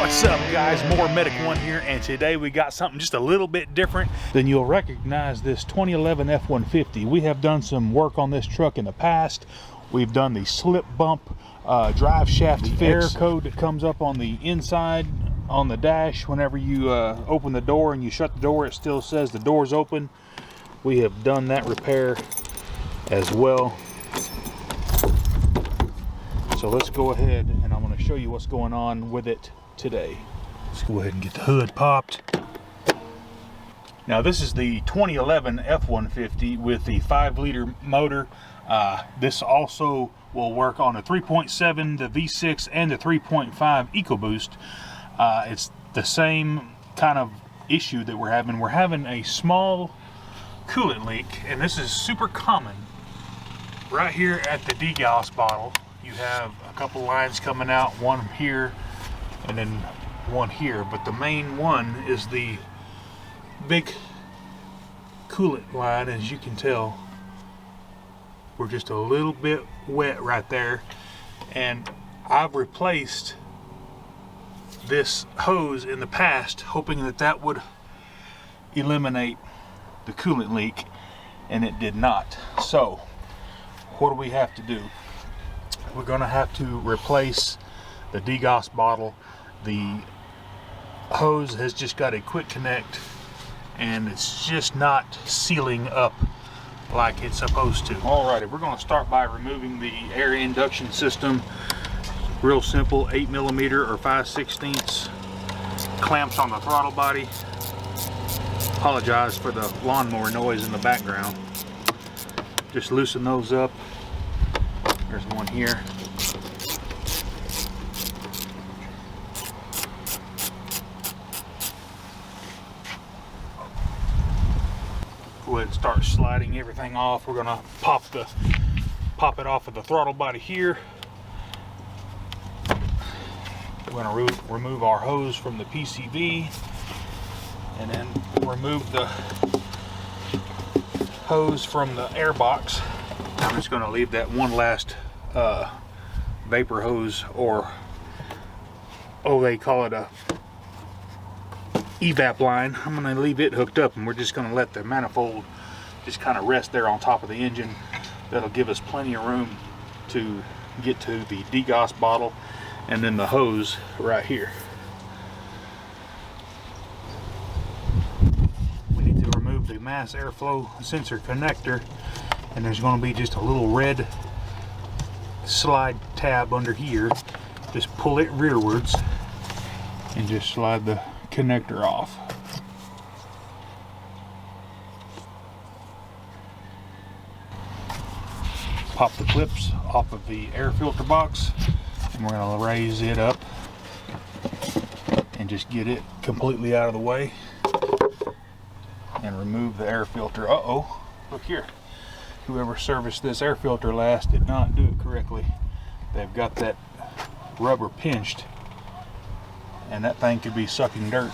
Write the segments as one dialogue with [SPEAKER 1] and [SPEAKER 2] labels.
[SPEAKER 1] What's up, guys? More Medic One here, and today we got something just a little bit different than you'll recognize. This 2011 F-150. We have done some work on this truck in the past. We've done the slip bump drive shaft fix, air code that comes up on the inside on the dash. Whenever you open the door and you shut the door, it still says the door's open. We have done that repair as well. So let's go ahead and I'm going to show you what's going on with it today. Let's go ahead and get the hood popped. Now this is the 2011 F-150 with the 5-liter motor. This also will work on a 3.7, the V6, and the 3.5 EcoBoost. It's the same kind of issue that we're having. We're having a small coolant leak, and this is super common. Right here at the DEGAS bottle, you have a couple lines coming out, one here and then one here, but the main one is the big coolant line. As you can tell, we're just a little bit wet right there, and I've replaced this hose in the past hoping that that would eliminate the coolant leak, and it did not. So what do we have to do? We're going to have to replace the DEGAS bottle. The hose has just got a quick connect, and it's just not sealing up like it's supposed to. Alrighty, we're going to start by removing the air induction system. Real simple, 8mm or 5/16 clamps on the throttle body. Apologize for the lawnmower noise in the background. Just loosen those up. There's one here. Go ahead and start sliding everything off. We're gonna pop it off of the throttle body here. We're gonna remove our hose from the PCV, and then remove the hose from the air box. I'm just going to leave that one last vapor hose, or they call it a evap line. I'm going to leave it hooked up, and we're just going to let the manifold just kind of rest there on top of the engine. That'll give us plenty of room to get to the DEGAS bottle and then the hose right here. We need to remove the mass airflow sensor connector, and there's going to be just a little red slide tab under here. Just pull it rearwards and just slide the connector off. Pop the clips off of the air filter box, and we're going to raise it up and just get it completely out of the way and remove the air filter. Look here. Whoever serviced this air filter last did not do it correctly. They've got that rubber pinched, and that thing could be sucking dirt.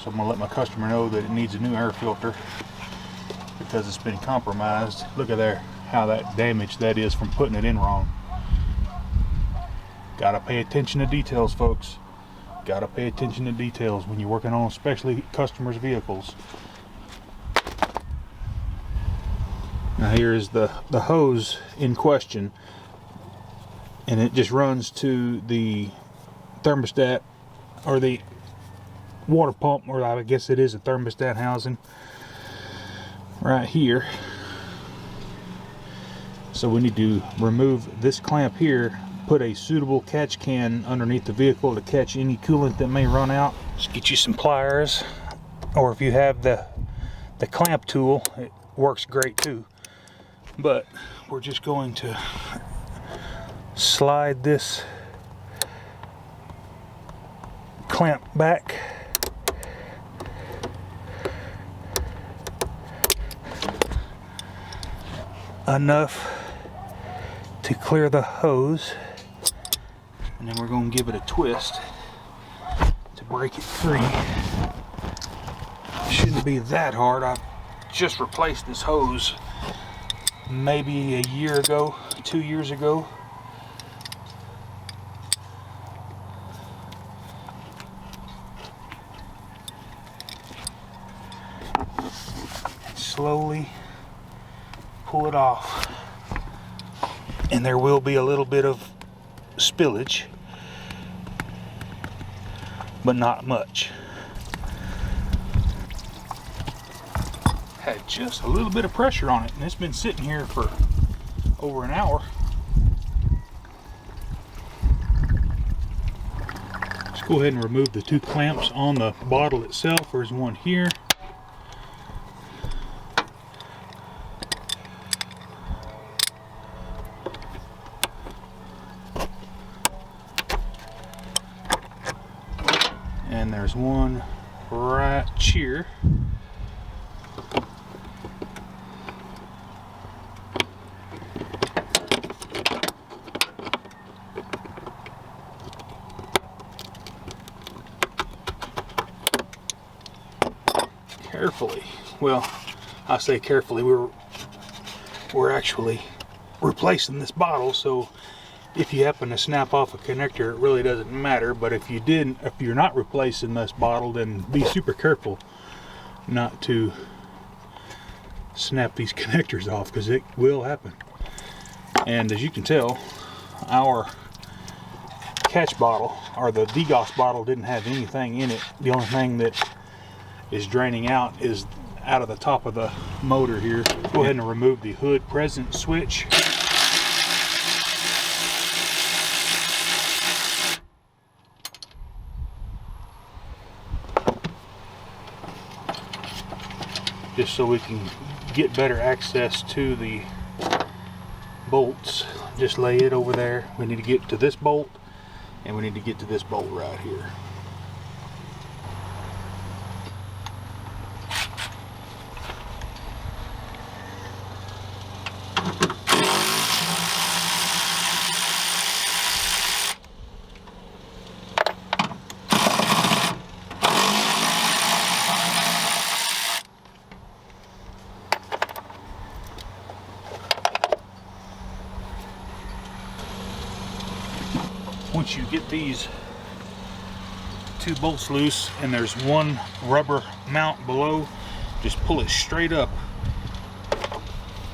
[SPEAKER 1] So I'm going to let my customer know that it needs a new air filter because it's been compromised. Look at there, how that damaged that is from putting it in wrong. Gotta pay attention to details, folks. Gotta pay attention to details when you're working on especially customers' vehicles. Now here is the hose in question, and it just runs to the thermostat, or the water pump, or I guess it is a thermostat housing right here. So we need to remove this clamp here, put a suitable catch can underneath the vehicle to catch any coolant that may run out. Just get you some pliers, or if you have the clamp tool, it works great too. But we're just going to slide this clamp back enough to clear the hose, and then we're going to give it a twist to break it free. It shouldn't be that hard. I just replaced this hose maybe a year ago, 2 years ago. pull it off. And there will be a little bit of spillage, but not much. Had just a little bit of pressure on it, and it's been sitting here for over an hour. Let's go ahead and remove the 2 clamps on the bottle itself. There's one here. And there's one right here. Carefully, well, I say carefully, we're actually replacing this bottle, so if you happen to snap off a connector, it really doesn't matter. But if you're not replacing this bottle, then be super careful not to snap these connectors off, because it will happen. And as you can tell, our catch bottle, or the DEGAS bottle, didn't have anything in it. The only thing that is draining out is out of the top of the motor here. Go ahead and remove the hood present switch. Just so we can get better access to the bolts. Just lay it over there. We need to get to this bolt, and we need to get to this bolt right here. Once you get these 2 bolts loose, and there's one rubber mount below, just pull it straight up,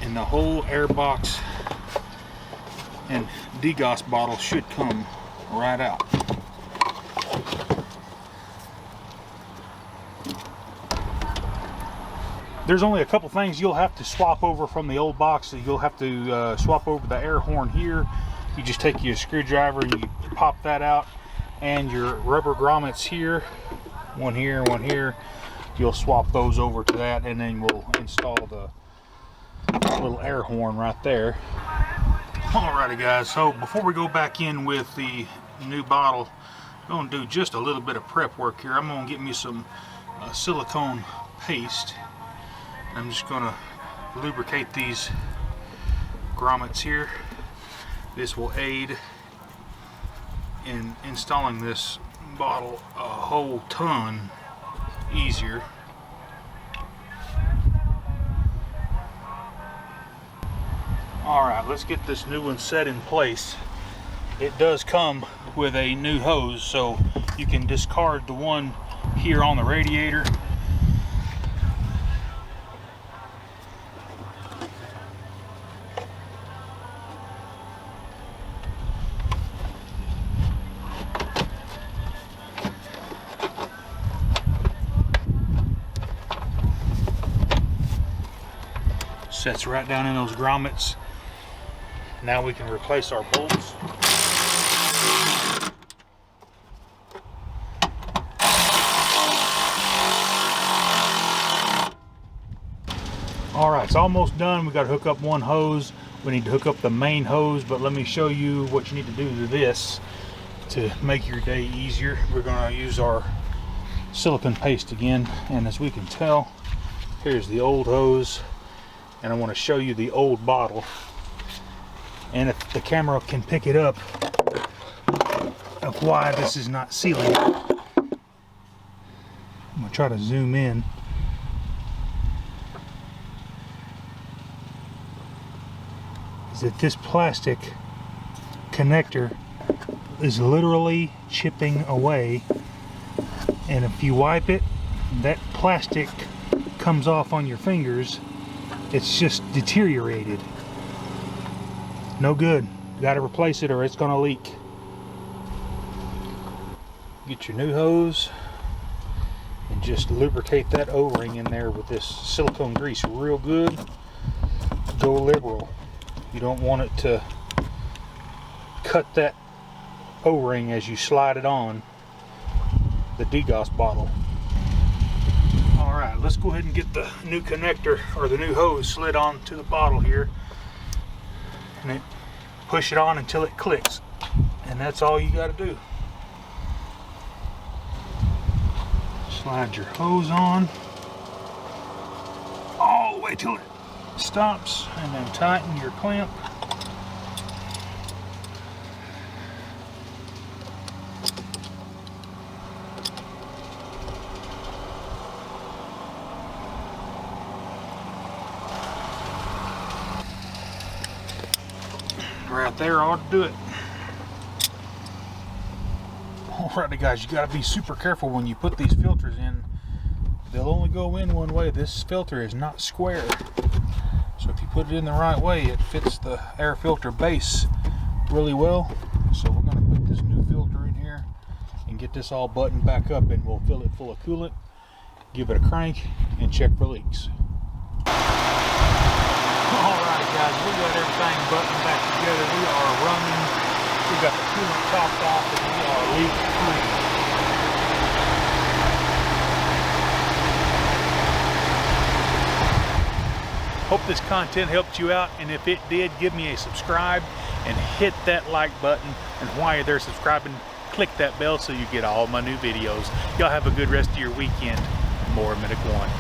[SPEAKER 1] and the whole air box and DEGAS bottle should come right out. There's only a couple things you'll have to swap over from the old box. You'll have to swap over the air horn here. You just take your screwdriver and you pop that out, and your rubber grommets here, one here, one here, you'll swap those over to that, and then we'll install the little air horn right there. Alrighty guys, so before we go back in with the new bottle, I'm going to do just a little bit of prep work here. I'm going to get me some silicone paste. I'm just going to lubricate these grommets here. This will aid in installing this bottle a whole ton easier. Alright, let's get this new one set in place. It does come with a new hose, so you can discard the one here on the radiator. Sets right down in those grommets. Now we can replace our bolts. Alright, it's almost done. We got to hook up one hose. We need to hook up the main hose, but let me show you what you need to do to this to make your day easier. We're going to use our silicone paste again, and as we can tell, here's the old hose. And I want to show you the old bottle, and if the camera can pick it up, of why this is not sealing. I'm going to try to zoom in. Is that this plastic connector is literally chipping away, and if you wipe it, that plastic comes off on your fingers It's just deteriorated. No good. Got to replace it or it's going to leak. Get your new hose and just lubricate that O-ring in there with this silicone grease real good. Go liberal. You don't want it to cut that O-ring as you slide it on the DEGAS bottle. Alright, let's go ahead and get the new connector or the new hose slid on to the bottle here. And push it on until it clicks. And that's all you got to do. Slide your hose on all the way till it stops, and then tighten your clamp. Right there ought to do it. Alrighty guys, you got to be super careful when you put these filters in. They'll only go in one way. This filter is not square. So if you put it in the right way, it fits the air filter base really well. So we're going to put this new filter in here and get this all buttoned back up, and we'll fill it full of coolant, give it a crank, and check for leaks. Alright guys, we got everything buttoned back together. We are running. We got the coolant topped off, and we are leak free. Hope this content helped you out, and if it did, give me a subscribe and hit that like button. And while you're there subscribing, click that bell so you get all my new videos. Y'all have a good rest of your weekend. More Medic One.